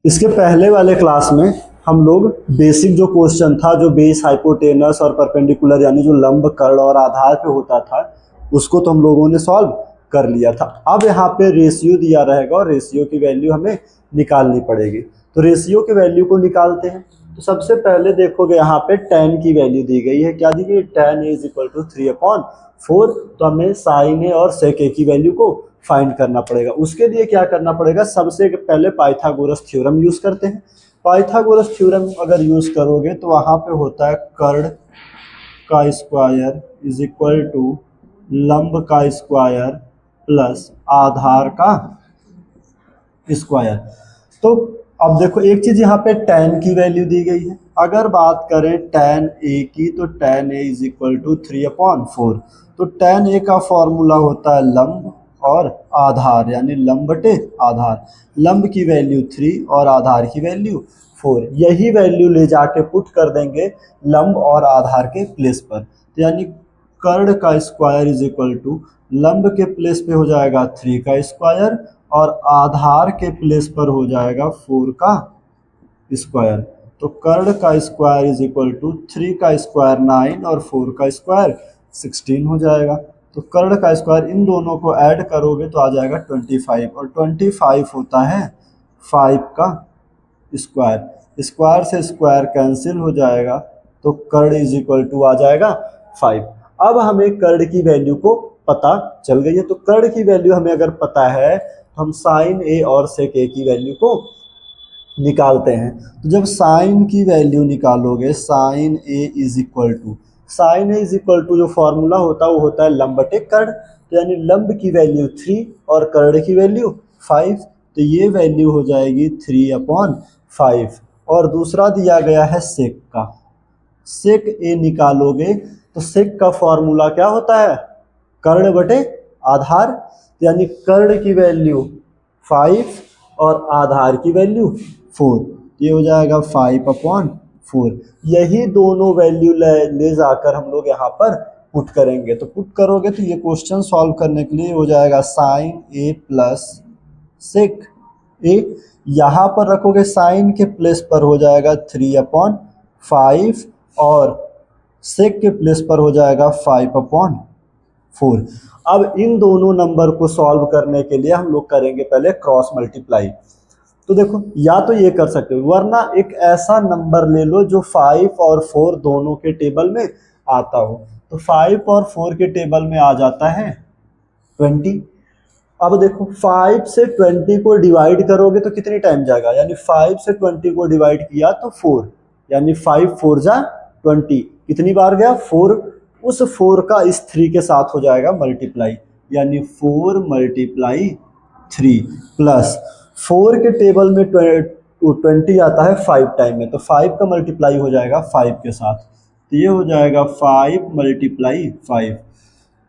इसके पहले वाले क्लास में हम लोग बेसिक जो क्वेश्चन था, जो बेस, हाइपोटेनस और परपेंडिकुलर यानी जो लंब, कर्ण और आधार पे होता था, उसको तो हम लोगों ने सॉल्व कर लिया था। अब यहाँ पे रेशियो दिया रहेगा और रेशियो की वैल्यू हमें निकालनी पड़ेगी। तो रेशियो की वैल्यू को निकालते हैं। तो सबसे पहले देखोगे यहाँ पे tan की वैल्यू दी गई है। क्या दी गई? tan a = 3/4। तो हमें sin a और sec a की वैल्यू को फाइंड करना पड़ेगा। उसके लिए क्या करना पड़ेगा? सबसे पहले पाइथागोरस थ्योरम यूज करते हैं। पाइथागोरस थ्योरम अगर यूज करोगे तो वहां पे होता है कर्ण का स्क्वायर इज इक्वल टू लंब का स्क्वायर प्लस आधार का स्क्वायर। तो अब देखो एक चीज यहाँ पे tan की वैल्यू दी गई है। अगर बात करें tan a की तो tan a = 3/4। तो tan a का फॉर्मूला होता है लंब और आधार, यानी लंब बटे आधार। लंब की वैल्यू 3 और आधार की वैल्यू 4। यही वैल्यू ले जाके पुट कर देंगे लंब और आधार के प्लेस पर। तो यानी कर्ण का स्क्वायर इज इक्वल टू लंब के प्लेस पे हो जाएगा 3 का स्क्वायर और आधार के प्लेस पर हो जाएगा 4 का स्क्वायर। तो कर्ण का स्क्वायर इज इक्वल टू 3 का स्क्वायर 9 और 4 का स्क्वायर 16 हो जाएगा। तो कर्ण का स्क्वायर, इन दोनों को ऐड करोगे तो आ जाएगा 25 और 25 होता है 5 का स्क्वायर। स्क्वायर से स्क्वायर कैंसिल हो जाएगा तो कर्ण इज इक्वल टू आ जाएगा 5। अब हमें कर्ण की वैल्यू को पता चल गई है। तो कर्ण की वैल्यू हमें अगर पता है तो हम साइन ए और सेक ए की वैल्यू को निकालते हैं। तो जब साइन की वैल्यू निकालोगे, sine A is equal to जो फॉर्मूला होता है वो होता है लंब बटे कर्ण। तो यानी लंब की वैल्यू 3 और कर्ण की वैल्यू 5। तो ये वैल्यू हो जाएगी 3/5। और दूसरा दिया गया है सेक का। सेक ए निकालोगे तो सेक का फॉर्मूला क्या होता है? कर्ण बटे आधार। यानी कर्ण की वैल्यू 5 और आधार की वैल्यू 4। ये हो जाएगा 5/4। यही दोनों वैल्यू ले जाकर हम लोग यहाँ पर पुट करेंगे। तो पुट करोगे तो ये क्वेश्चन सॉल्व करने के लिए हो जाएगा साइन ए प्लस सेक ए। यहाँ पर रखोगे साइन के प्लेस पर हो जाएगा 3/5 और सेक के प्लेस पर हो जाएगा 5/4। अब इन दोनों नंबर को सॉल्व करने के लिए हम लोग करेंगे पहले क्रॉस मल्टीप्लाई। तो देखो, या तो ये कर सकते हो, वरना एक ऐसा नंबर ले लो जो 5 और 4 दोनों के टेबल में आता हो। तो 5 और 4 के टेबल में आ जाता है 20। अब देखो 5 से 20 को डिवाइड करोगे तो कितनी टाइम जाएगा? यानी 5 से 20 को डिवाइड किया तो 4, यानी 5 4 जा 20। कितनी बार गया? 4। उस 4 का इस 3 के साथ हो जाएगा मल्टीप्लाई, यानी 4 × 3 प्लस 4 के टेबल में 20 आता है 5 टाइम में, तो 5 का मल्टीप्लाई हो जाएगा 5 के साथ। तो ये हो जाएगा 5 × 5।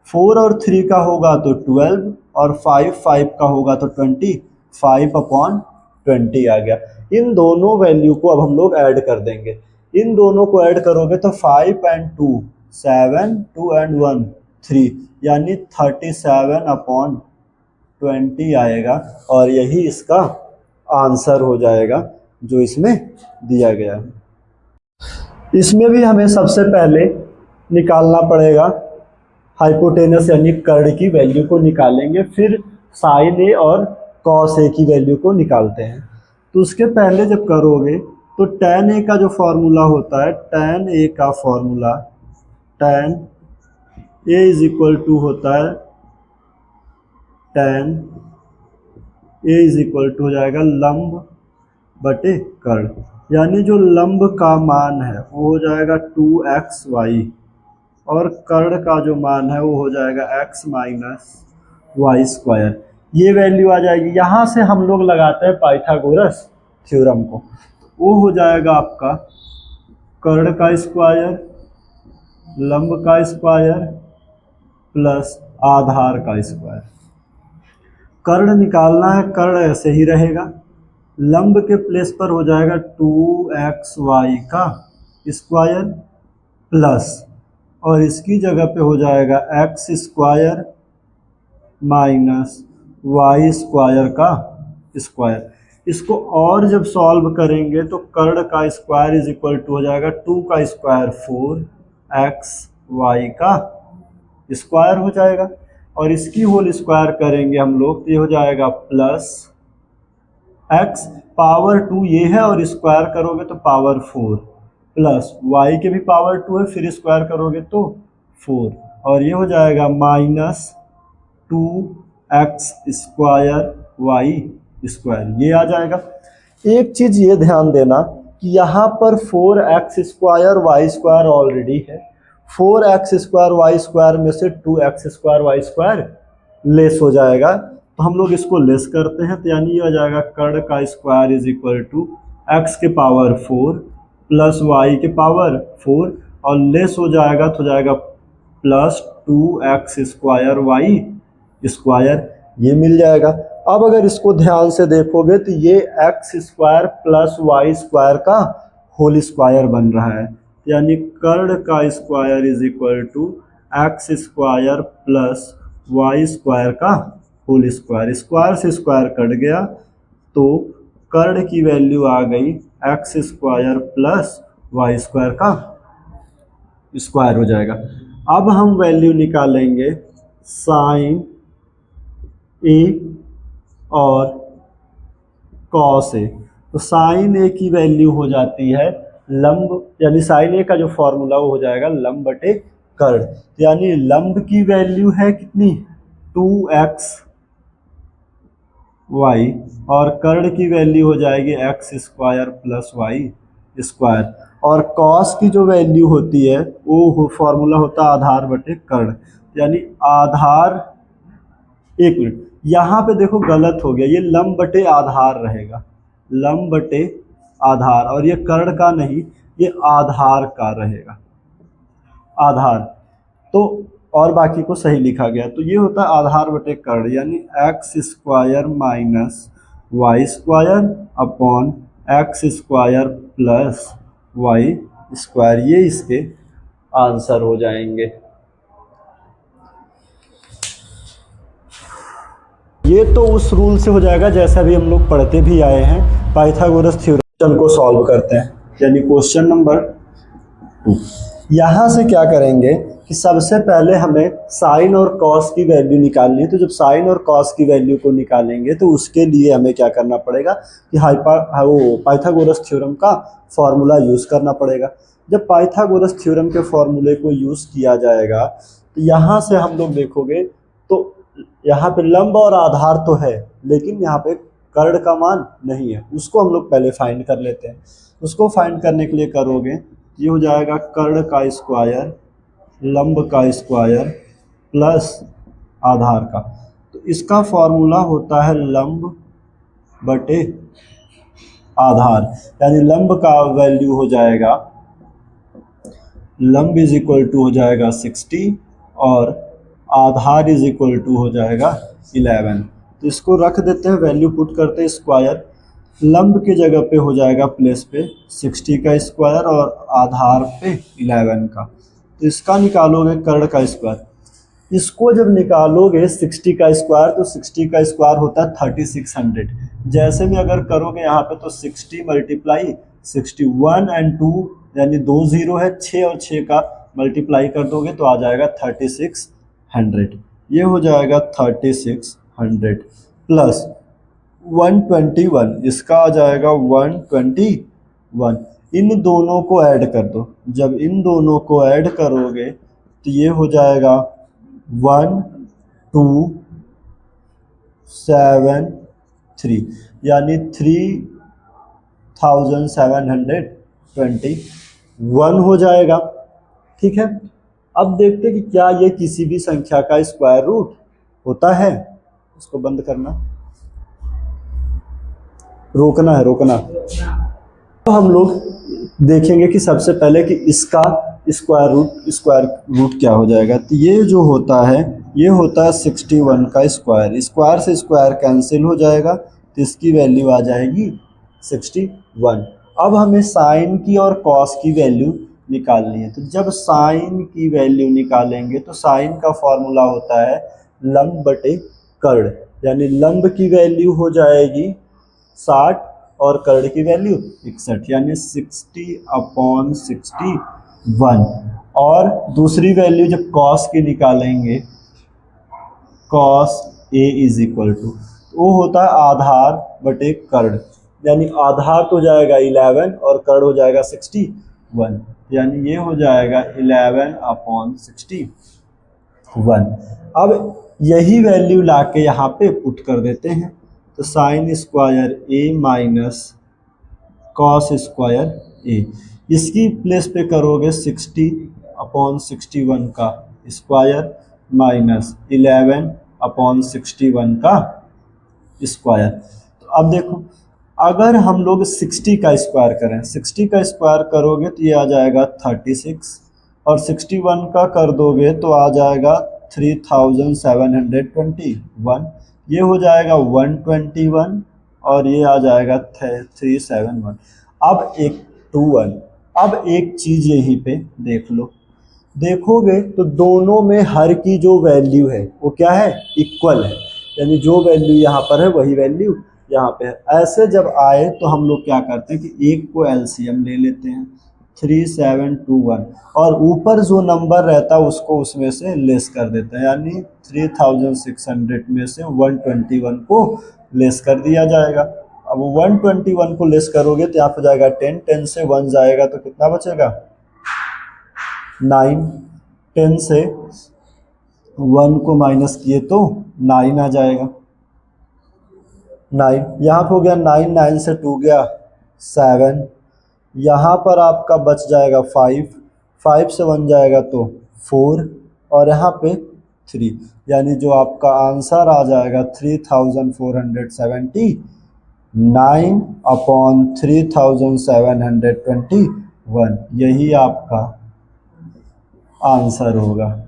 4 और 3 का होगा तो 12 और 5 का होगा तो 20। 5/20 आ गया। इन दोनों वैल्यू को अब हम लोग ऐड कर देंगे। इन दोनों को ऐड करोगे तो 5 and 2 7, 2 and 1 3, यानी 37/20 आएगा। और यही इसका आंसर हो जाएगा जो इसमें दिया गया है। इसमें भी हमें सबसे पहले निकालना पड़ेगा हाइपोटेनस यानी कर्ण की वैल्यू को निकालेंगे, फिर साइन ए और कॉस ए की वैल्यू को निकालते हैं। तो उसके पहले जब करोगे तो tan ए का जो फॉर्मूला होता है, tan ए का formula tan A is equal to होता है tan A is equal to हो जाएगा लंब बटे कर्ण। यानी जो लंब का मान है वो हो जाएगा 2xy और कर्ण का जो मान है वो हो जाएगा x - y²। ये वैल्यू आ जाएगी। यहाँ से हम लोग लगाते हैं पाइथागोरस थ्योरम को। वो हो जाएगा आपका कर्ण का स्क्वायर, लंब का स्क्वायर प्लस आधार का स्क्वायर। कर्ण निकालना है, कर्ण ऐसे ही रहेगा। लंब के प्लेस पर हो जाएगा 2xy का स्क्वायर प्लस, और इसकी जगह पे हो जाएगा x² - y² का स्क्वायर। इसको और जब सॉल्व करेंगे तो कर्ण का स्क्वायर इज इक्वल टू हो जाएगा 2 का स्क्वायर 4x y का स्क्वायर हो जाएगा, और इसकी होल स्क्वायर करेंगे हम लोग तो ये हो जाएगा प्लस x पावर 2 ये है, और स्क्वायर करोगे तो पावर 4 प्लस y के भी पावर 2 है, फिर स्क्वायर करोगे तो 4, और ये हो जाएगा minus 2x square y square, ये आ जाएगा। एक चीज ये ध्यान देना कि यहाँ पर 4x square Y square already है, 4x स्क्वायर वाई स्क्वायर में से 2x square Y square less हो जाएगा, तो हम लोग इसको लेस करते हैं, तो यानी ये हो जाएगा कर्ण का square is equal to x के पावर 4 प्लस y के पावर 4, और लेस हो जाएगा तो हो जाएगा plus 2x square Y square, ये मिल जाएगा। अब अगर इसको ध्यान से देखोगे तो ये x square plus Y square का होल स्क्वायर बन रहा है, यानी कर्ण का square is equal to X square plus Y square का होल स्क्वायर, स्क्वायर से स्क्वायर कट गया तो कर्ण की वैल्यू आ गई X square plus Y square का स्क्वायर हो जाएगा। अब हम वैल्यू निकालेंगे साइन ए और कॉस ए, तो साइन ए की वैल्यू हो जाती है लंब, यानी साइन ए का जो फॉर्मूला वो हो जाएगा लंब बटे कर्ण, यानी लंब की वैल्यू है कितनी 2x y, और कर्ण की वैल्यू हो जाएगी x square plus Y square, और कॉस की जो वैल्यू होती है वो फॉर्मूला होता है आधार बटे कर्ण, यानी आधार, एक मिनट यहाँ पे देखो गलत हो गया, ये लंब बटे आधार रहेगा, लंब बटे आधार, और ये कर्ण का नहीं, ये आधार का रहेगा, आधार, तो और बाकी को सही लिखा गया, तो ये होता है आधार बटे कर्ण, यानी X square minus Y square upon X square plus Y square, ये इसके आंसर हो जाएंगे। ये तो उस रूल से हो जाएगा जैसा भी हम लोग पढ़ते भी आए हैं, पाइथागोरस थ्योरम को सॉल्व करते हैं, यानी क्वेश्चन नंबर 2। यहाँ से क्या करेंगे कि सबसे पहले हमें साइन और कॉस की वैल्यू निकालनी है, तो जब साइन और कॉस की वैल्यू को निकालेंगे तो उसके लिए हमें क्या करना पड़ेगा कि वो पाइथागोरस थ्योरम का फॉर्मूला यूज़ करना पड़ेगा। जब पाइथागोरस थ्योरम के फॉर्मूले को यूज़ किया जाएगा तो यहाँ से हम लोग देखोगे तो यहाँ पे लंब और आधार तो है, लेकिन यहाँ पे कर्ण का मान नहीं है, उसको हम लोग पहले फाइंड कर लेते हैं। उसको फाइंड करने के लिए करोगे ये हो जाएगा कर्ण का स्क्वायर लंब का स्क्वायर प्लस आधार का, तो इसका फॉर्मूला होता है लंब बटे आधार, यानी लंब का वैल्यू हो जाएगा, लंब इज इक्वल टू हो जाएगा 60 और आधार इज इक्वल टू हो जाएगा 11, तो इसको रख देते हैं, वैल्यू पुट करते हैं, स्क्वायर लंब की जगह पे हो जाएगा प्लेस पे 60 का स्क्वायर और आधार पे 11 का, तो इसका निकालोगे कर्ण का स्क्वायर, इसको जब निकालोगे 60 का स्क्वायर तो 60 का स्क्वायर होता है 3600, जैसे भी अगर करोगे यहाँ पे तो 60 मल्टीप्लाई 61 एंड 2 यानी 2 0 है, 6 और 6 का मल्टीप्लाई कर दोगे तो आ जाएगा 3600, ये हो जाएगा 3600 प्लस 121, इसका आ जाएगा 121, इन दोनों को ऐड कर दो, जब इन दोनों को ऐड करोगे तो ये हो जाएगा 1273, यानी 3721 हो जाएगा। ठीक है, अब देखते हैं कि क्या ये किसी भी संख्या का स्क्वायर रूट होता है। इसको बंद करना, रोकना है, रोकना। तो हम लोग देखेंगे कि सबसे पहले कि इसका स्क्वायर रूट क्या हो जाएगा। तो ये जो होता है ये होता है 61 का स्क्वायर, स्क्वायर से स्क्वायर कैंसिल हो जाएगा तो इसकी वैल्यू आ जाएगी 61। अब हमें साइन की और कॉस की वैल्यू निकालनी है, तो जब साइन की वैल्यू निकालेंगे तो साइन का फॉर्मूला होता है लंब बटे कर्ण, यानी लंब की वैल्यू हो जाएगी 60 और कर्ण की वैल्यू 61, यानी 60/61। और दूसरी वैल्यू जब कॉस की निकालेंगे, cos A is equal to, वो होता है आधार बटे कर्ण, यानी आधार तो हो जाएगा 11 और कर्ण हो जाएगा 61, यानी ये हो जाएगा 11/61। अब यही वैल्यू लाके यहाँ पे पुट कर देते हैं, तो साइन स्क्वायर ए माइनस कॉस स्क्वायर ए, इसकी प्लेस पे करोगे 60/61 का स्क्वायर माइनस 11/61 का स्क्वायर। तो अब देखो, अगर हम लोग 60 का स्क्वायर करें, 60 का स्क्वायर करोगे तो ये आ जाएगा 36, और 61 का कर दोगे तो आ जाएगा 3721, ये हो जाएगा 121 और ये आ जाएगा 371। अब एक 21, अब एक चीज़ यहीं पे देख लो, देखोगे तो दोनों में हर की जो वैल्यू है वो क्या है, इक्वल है, यानी जो वैल्यू यहाँ पर है वही वैल्यू यहाँ पे है। ऐसे जब आए तो हम लोग क्या करते हैं कि एक को एलसीएम ले लेते हैं, 3721, और ऊपर जो नंबर रहता है उसको उसमें से लेस कर देते हैं, यानी 3600 में से 121 को लेस कर दिया जाएगा। अब 121 को लेस करोगे तो यहाँ पर जाएगा 10, 10 से 1 जाएगा तो कितना बचेगा 9, 10 से 1 को माइनस किए तो 9 आ जाएगा, 9 यहाँ पे हो गया 9, 9 से 2 गया 7, यहाँ पर आपका बच जाएगा 5, 5 से 1 जाएगा तो 4, और यहाँ पे 3, यानी जो आपका आंसर आ जाएगा 39/3721, यही आपका आंसर होगा।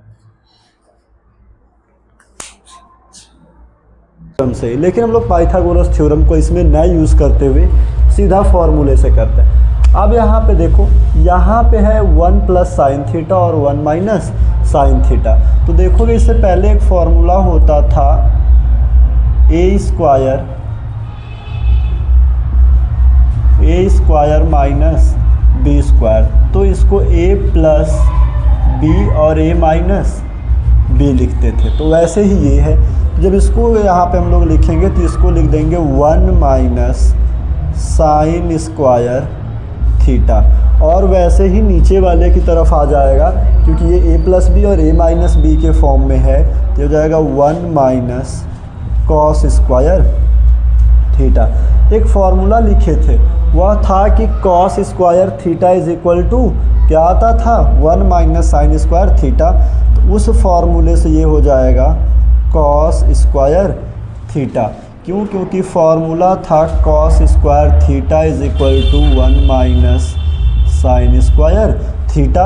से लेकिन हम लोग पाइथागोरस थ्योरम को इसमें न यूज़ करते हुए सीधा फॉर्मूले से करते हैं। अब यहाँ पे देखो, यहाँ पे है 1 + sin थीटा और 1 - sin थीटा, तो देखोगे इससे पहले एक फॉर्मूला होता था a² - b², तो इसको a + b और a - b लिखते थे, तो वैसे ही ये है। जब इसको यहाँ पे हम लोग लिखेंगे तो इसको लिख देंगे 1 - sin² थीटा, और वैसे ही नीचे वाले की तरफ आ जाएगा, क्योंकि ये a + b और a - b के फॉर्म में है, तो हो जाएगा 1 - cos² थीटा। एक फॉर्मूला लिखे थे, वह था कि cos² theta is equal to क्या आता था, 1 - sin² थीटा, तो उस फॉर्मूले से ये हो जाएगा cos² थीटा। क्यों? क्योंकि फॉर्मूला था cos² theta is equal to 1 - sin² theta,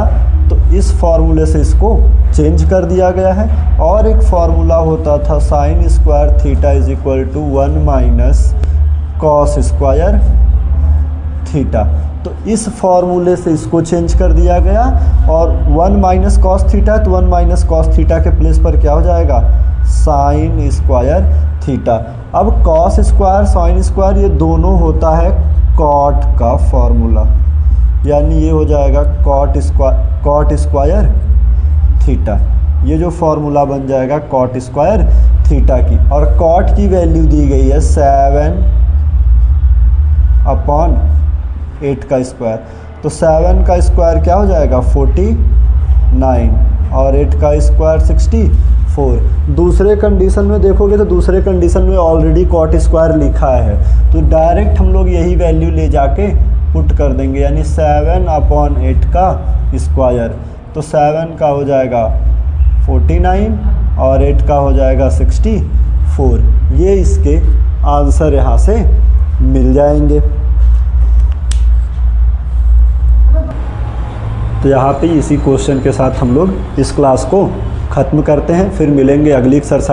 तो इस फॉर्मूले से इसको चेंज कर दिया गया है। और एक फॉर्मूला होता था sin² theta is equal to 1 - cos² theta, तो इस फॉर्मूले से इसको चेंज कर दिया गया, और 1 - cos थीटा, तो 1 - cos थीटा के प्लेस पर क्या हो जाएगा, sin² थीटा। अब cos² sin² ये दोनों होता है cot का फॉर्मूला, यानी ये हो जाएगा cot² थीटा, ये जो फॉर्मूला बन जाएगा cot² थीटा की। और cot की वैल्यू दी गई है 7/8 का स्क्वायर, तो 7 का स्क्वायर क्या हो जाएगा 49, और 8 का स्क्वायर 64। दूसरे कंडीशन में देखोगे तो दूसरे कंडीशन में ऑलरेडी cot² लिखा है, तो डायरेक्ट हम लोग यही वैल्यू ले जाके पुट कर देंगे, यानी 7/8 का स्क्वायर, तो 7 का हो जाएगा 49 और 8 का हो जाएगा 64। ये इसके आंसर यहाँ से मिल जाएंगे। तो यहाँ पे इसी क्वेश्चन के साथ हम लोग इस क्लास को ख़त्म करते हैं, फिर मिलेंगे अगली एक्सरसाइज।